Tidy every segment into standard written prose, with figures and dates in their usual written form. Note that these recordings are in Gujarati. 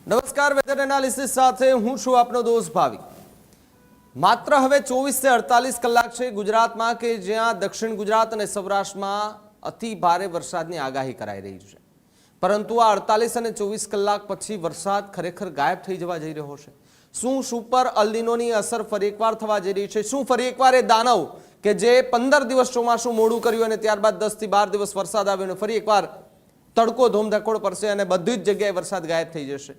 નમસ્કાર, વેધર એનાલિસિસ સાથે હું છું આપનો દોસ્ત ભાવિક। માત્ર હવે 24 થી 48 કલાક છે ગુજરાતમાં કે જ્યાં દક્ષિણ ગુજરાત અને સૌરાષ્ટ્રમાં અતિ ભારે વરસાદની આગાહી કરાઈ રહી છે, પરંતુ આ 48 અને 24 કલાક પછી વરસાદ ખરેખર ગાયબ થઈ જવા જઈ રહ્યો છે। શું સુપર અલ નીનોની અસર ફરી એકવાર થવા જઈ રહી છે? શું ફરી એકવાર એ દાનવ કે જે 15 દિવસ ચોમાસું મોડું કર્યું અને ત્યારબાદ 10 થી 12 દિવસ વરસાદ આવ્યો અને ફરી એકવાર તડકો ધોમધકોડ પડશે અને બધી જ જગ્યાએ વરસાદ ગાયબ થઈ જશે?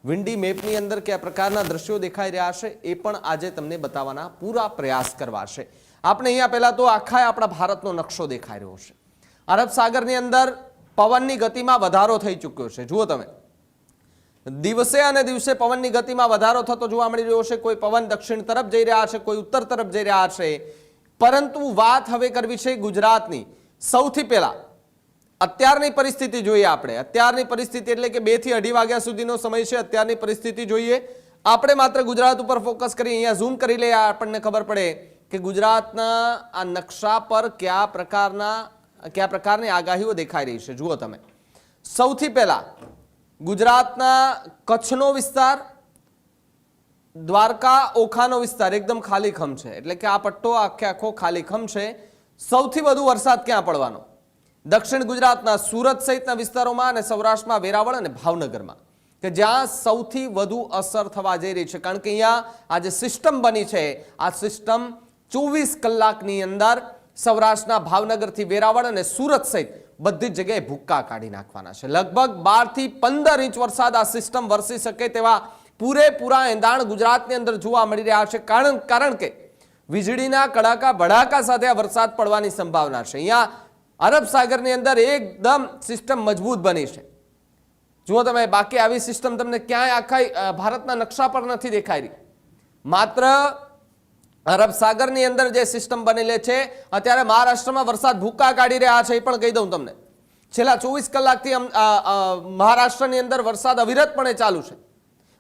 વિન્ડી મેપની અંદર કયા પ્રકારના દ્રશ્યો દેખાઈ રહ્યા છે એ પણ આજે તમને બતાવવાના પૂરા પ્રયાસ કરવા છે। આપણે અહીંયા પહેલા તો આખા આપણા ભારતનો નકશો દેખાઈ રહ્યો છે। અરબ સાગરની અંદર પવનની ગતિમાં વધારો થઈ ચૂક્યો છે। જુઓ તમે, દિવસે અને દિવસે પવનની ગતિમાં વધારો થતો જોવા મળી રહ્યો છે। કોઈ પવન દક્ષિણ તરફ જઈ રહ્યા છે, કોઈ ઉત્તર તરફ જઈ રહ્યા છે, પરંતુ વાત હવે કરવી છે ગુજરાતની। સૌથી પહેલા અત્યારની પરિસ્થિતિ જોઈએ આપણે। અત્યારની પરિસ્થિતિ એટલે કે 2 થી 2:30 વાગ્યા સુધીનો સમય છે। અત્યારની પરિસ્થિતિ જોઈએ આપણે, માત્ર ગુજરાત ઉપર ફોકસ કરી અહીંયા ઝૂમ કરી લઈએ, આપણને ખબર પડે કે ગુજરાતના આ નકશા પર કયા પ્રકારની આગાહીઓ દેખાઈ રહી છે। જુઓ તમે, સૌથી પહેલા ગુજરાતના કચ્છનો વિસ્તાર, દ્વારકા ઓખાનો વિસ્તાર એકદમ ખાલીખમ છે, એટલે કે આ પટ્ટો આખો ખાલીખમ છે। સૌથી વધુ વરસાદ ક્યાં પડવાનો? દક્ષિણ ગુજરાતના સુરત સહિતના વિસ્તારોમાં અને સૌરાષ્ટ્રમાં વેરાવળ અને ભાવનગરમાં, કે જ્યાં સૌથી વધુ અસર થવા જઈ રહી છે। કારણ કે અહીંયા આ જે સિસ્ટમ બની છે, આ સિસ્ટમ 24 કલાકની અંદર સૌરાષ્ટ્રના ભાવનગરથી વેરાવળ અને સુરત સહિત બધી જ જગ્યાએ ભૂક્કા કાઢી નાખવાના છે। લગભગ 12 થી 15 ઇંચ વરસાદ આ સિસ્ટમ વરસી શકે તેવા પૂરેપૂરા એંધાણ ગુજરાતની અંદર જોવા મળી રહ્યા છે। કારણ કે વીજળીના કડાકા ભડાકા સાથે આ વરસાદ પડવાની સંભાવના છે। અહીંયા અરબ સાગરની અંદર એકદમ સિસ્ટમ મજબૂત બની છે। જુઓ તમે, બાકી આવી સિસ્ટમ તમને ક્યાંય આખા ભારતના નકશા પર નથી દેખાઈ રહી। માત્ર અરબ સાગરની અંદર જે સિસ્ટમ બનેલી છે, અત્યારે મહારાષ્ટ્રમાં વરસાદ ભૂક્કા કાઢી રહ્યા છે, એ પણ કહી દઉં તમને। છેલ્લા 24 કલાકથી મહારાષ્ટ્રની અંદર વરસાદ અવિરતપણે ચાલુ છે।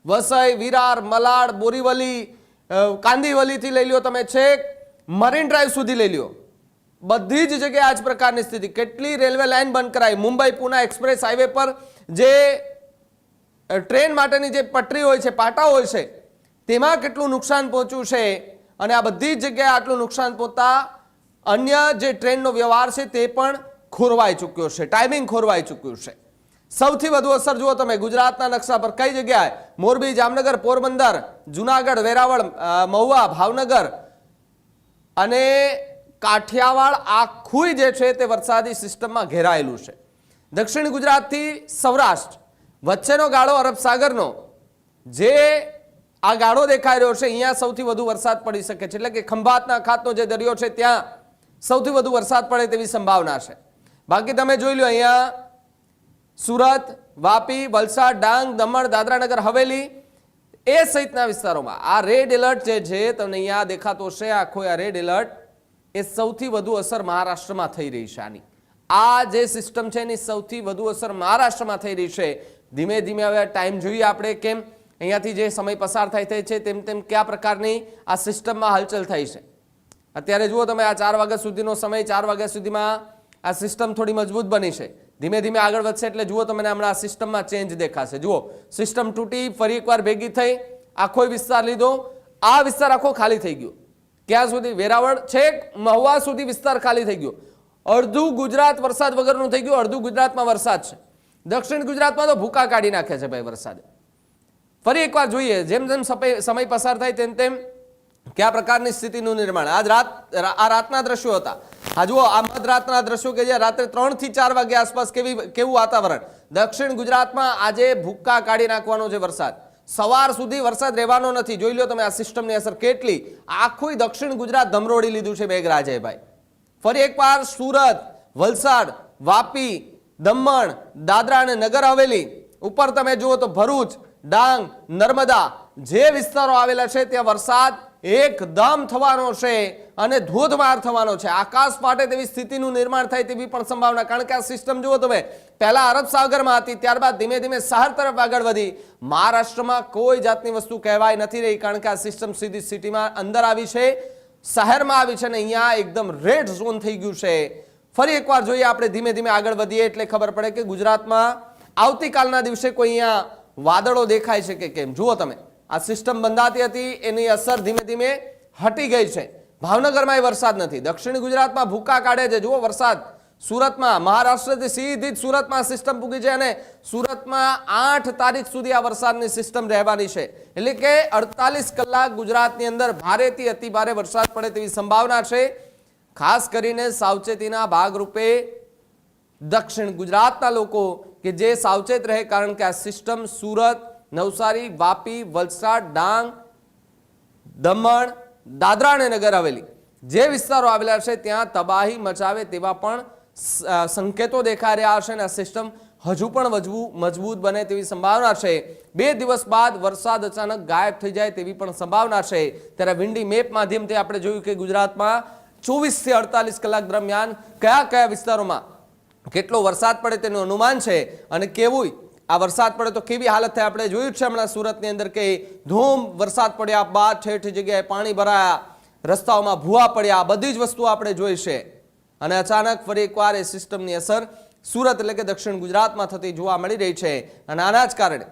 વસઈ, વિરાર, મલાડ, બોરીવલી, કાંદીવલીથી લઈ લ્યો તમે, છેક મરીન ડ્રાઈવ સુધી લઈ લ્યો, બધી જ જગ્યાએ આ જ પ્રકારની સ્થિતિ। કેટલી રેલવે લાઇન બંધ કરાઈ, મુંબઈ પુના એક્સપ્રેસ હાઈવે પર જે ટ્રેન માટેની જે પટરી હોય છે, પાટા હોય છે, તેમાં કેટલું નુકસાન પહોંચ્યું છે। અને આ બધી જ જગ્યાએ આટલું નુકસાન પહોંચતા અન્ય જે ટ્રેનનો વ્યવહાર છે તે પણ ખોરવાઈ ચૂક્યો છે, ટાઈમિંગ ખોરવાઈ ચૂક્યું છે। સૌથી વધુ અસર જુઓ તમે ગુજરાતના નકશા પર કઈ જગ્યાએ? મોરબી, જામનગર, પોરબંદર, જુનાગઢ, વેરાવળ, મહુવા, ભાવનગર અને કાઠિયાવાડ આખું જે છે તે વરસાદી સિસ્ટમમાં ઘેરાયેલું છે। દક્ષિણ ગુજરાતથી સૌરાષ્ટ્ર વચ્ચેનો ગાળો અરબ સાગરનો જે આ ગાળો દેખાઈ રહ્યો છે, અહીંયા સૌથી વધુ વરસાદ પડી શકે છે। એટલે કે ખંભાતના અખાતનો જે દરિયો છે ત્યાં સૌથી વધુ વરસાદ પડે તેવી સંભાવના છે। બાકી તમે જોઈ લો, અહીંયા સુરત, વાપી, વલસાડ, ડાંગ, દમણ, દાદરાનગર હવેલી એ સહિતના વિસ્તારોમાં આ રેડ એલર્ટ જે છે તમને અહીંયા દેખાતો છે, આખો આ રેડ એલર્ટ એ સૌથી વધુ અસર મહારાષ્ટ્રમાં થઈ રહી છે। આની આ જે સિસ્ટમ છે એની સૌથી વધુ અસર મહારાષ્ટ્રમાં થઈ રહી છે। ધીમે ધીમે હવે ટાઈમ જોઈએ આપણે, કેમ અહીંયાથી જે સમય પસાર થાય છે તેમ તેમ કયા પ્રકારની આ સિસ્ટમમાં હલચલ થઈ છે। અત્યારે જુઓ તમે, આ 4 વાગ્યા સુધીનો સમય, 4 વાગ્યા સુધીમાં આ સિસ્ટમ થોડી મજબૂત બની છે। ધીમે ધીમે આગળ વધશે એટલે જુઓ તમને હમણાં આ સિસ્ટમમાં ચેન્જ દેખાશે। જુઓ, સિસ્ટમ તૂટી ફરી એકવાર ભેગી થઈ, આખો વિસ્તાર લીધો, આ વિસ્તાર આખો ખાલી થઈ ગયો। ક્યાં સુધી? વેરાવળ છેક મહુવા સુધી વિસ્તાર ખાલી થઈ ગયો। અડધું ગુજરાત વરસાદ વગરનું થઈ ગયું, અડધું ગુજરાતમાં વરસાદ છે। દક્ષિણ ગુજરાતમાં તો ભૂકા કાઢી નાખે છે ભાઈ વરસાદે। ફરી એકવાર જોઈએ, જેમ જેમ સમય પસાર થાય તેમ તેમ કયા પ્રકારની સ્થિતિનું નિર્માણ। આ રાતના દ્રશ્યો હતા। આ જુઓ, આ મધરાતના દ્રશ્યો કે જે રાત્રે 3 થી 4 વાગ્યા આસપાસ કેવું વાતાવરણ। દક્ષિણ ગુજરાતમાં આજે ભૂક્કા કાઢી નાખવાનો છે વરસાદ। સવાર સુધી વરસાદ રહેવાનો નથી। જોઈ લો તમે આ સિસ્ટમની અસર કેટલી, આખું દક્ષિણ ગુજરાત ધમરોડી લીધું છે મેઘરાજે ભાઈ। ફરી એકવાર સુરત, વલસાડ, વાપી, દમણ, દાદરા અને નગર હવેલી ઉપર તમે જુઓ તો ભરૂચ, ડાંગ, નર્મદા જે વિસ્તારો આવેલા છે ત્યાં વરસાદ એકદમ થવાનો છે અને ધોધમાર થવાનો છે। આકાશ ફાટે તેવી સ્થિતિનું નિર્માણ થાય તેવી પણ સંભાવના। કારણ કે આ સિસ્ટમ જુઓ તમે, પહેલા અરબ સાગરમાં હતી, ત્યારબાદ ધીમે ધીમે શહેર તરફ આગળ વધી। મહારાષ્ટ્રમાં કોઈ જાતની વસ્તુ કહેવાય નથી રહી, કારણ કે આ સિસ્ટમ સીધી સિટીમાં અંદર આવી છે, શહેરમાં આવી છે અને અહીંયા એકદમ રેડ ઝોન થઈ ગયું છે। ફરી એકવાર જોઈએ આપણે, ધીમે ધીમે આગળ વધીએ એટલે ખબર પડે કે ગુજરાતમાં આવતીકાલના દિવસે કોઈ અહીંયા વાદળો દેખાય છે કે કેમ જુઓ તમે, આ સિસ્ટમ બંધાતી હતી એની અસર ધીમે ધીમે હટી ગઈ છે. ભાવનગરમાં વરસાદ નથી, દક્ષિણ ગુજરાતમાં ભૂકા કાઢે છે. જુઓ વરસાદ સુરતમાં, મહારાષ્ટ્રથી સીધી જ સુરતમાં સિસ્ટમ પૂગી છે અને સુરતમાં 8 તારીખ સુધી આ વરસાદની સિસ્ટમ રહેવાની છે. એટલે કે 48 કલાક ગુજરાતની અંદર ભારેથી અતિ ભારે વરસાદ પડે તેવી સંભાવના છે. ખાસ કરીને સાવચેતીના ભાગરૂપે દક્ષિણ ગુજરાતના લોકો કે જે સાવચેત રહે, કારણ કે આ સિસ્ટમ સુરત, નવસારી, વાપી, વલસાડ, ડાંગ, દમણ, દાદરા અને નગર હવેલી જે વિસ્તારો આવેલા છે ત્યાં તબાહી મચાવે તેવા પણ સંકેતો દેખાઈ રહ્યા છે અને આ સિસ્ટમ હજુ પણ મજબૂત બને તેવી સંભાવના છે. 2 દિવસ બાદ વરસાદ અચાનક ગાયબ થઈ જાય તેવી પણ સંભાવના છે. ત્યારે વિન્ડી મેપ માધ્યમથી આપણે જોયું કે ગુજરાતમાં 24 થી 48 કલાક દરમિયાન કયા કયા વિસ્તારોમાં કેટલો વરસાદ પડે તેનું અનુમાન છે અને કેવું આ વરસાદ પડે તો કેવી હાલત થાય આપણે જોયું છે હમણાં સુરતની અંદર કે ધૂમ વરસાદ પડ્યા બાદ ઠેર ઠેર જગ્યાએ પાણી ભરાયા, રસ્તાઓમાં ભૂવા પડ્યા, બધી જ વસ્તુઓ આપણે જોઈ છે. અને અચાનક ફરી એકવાર એ સિસ્ટમની અસર સુરત એટલે કે દક્ષિણ ગુજરાતમાં થતી જોવા મળી રહી છે. અને આના જ કારણે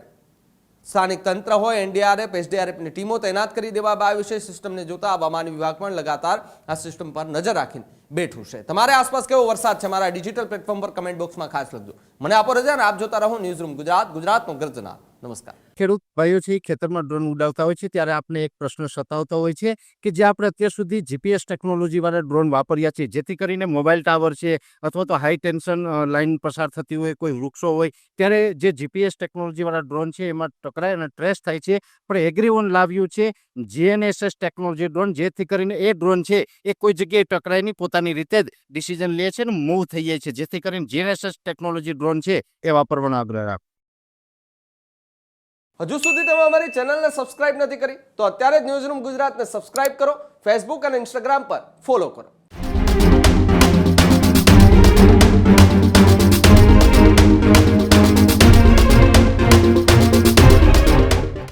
સ્થાનિક તંત્ર હોય, એનડીઆરએફ, એસડીઆરએફની ટીમો તૈનાત કરી દેવામાં આવી છે. સિસ્ટમને જોતા હવામાન વિભાગ પણ લગાતાર આ સિસ્ટમ પર નજર રાખીને બેઠું છે. તમારે આસપાસ કેવો વરસાદ છે મારા ડિજિટલ પ્લેટફોર્મ પર કમેન્ટ બોક્સમાં ખાસ લખજો. મને આપો રજા અને આપ જોતા રહો ન્યૂઝરૂમ ગુજરાત, ગુજરાતનો ગર્જના. નમસ્કાર. ખેડૂત ભાઈઓ છે ખેતરમાં ડ્રોન ઉડાવતા હોય છે ત્યારે આપણે એક પ્રશ્ન સતાવતો હોય છે કે જે આપણે અત્યાર સુધી જીપીએસ ટેકનોલોજી વાળા ડ્રોન વાપર્યા છે, જેથી કરીને મોબાઈલ ટાવર છે અથવા તો હાઈ ટેન્શન લાઈન પસાર થતી હોય, કોઈ વૃક્ષો હોય, ત્યારે જે જીપીએસ ટેકનોલોજી વાળા ડ્રોન છે એમાં ટકરાય અને ટ્રેસ થાય છે. પણ એગ્રીવન લાવ્યું છે જીએનએસએસ ટેકનોલોજી ડ્રોન, જેથી કરીને એ ડ્રોન છે એ કોઈ જગ્યાએ ટકરાય નહીં, પોતાની રીતે જ ડિસિઝન લે છે અને મૂવ થઈ જાય છે. જેથી કરીને જીએનએસએસ ટેકનોલોજી ડ્રોન છે એ વાપરવાનો આગ્રહ રાખો. હજુ સુધી તમે અમારી ચેનલને સબસ્ક્રાઇબ નથી કરી તો અત્યારે જ ન્યૂઝરૂમ ગુજરાતને સબસ્ક્રાઇબ કરો, ફેસબુક અને ઇન્સ્ટાગ્રામ પર ફોલો કરો.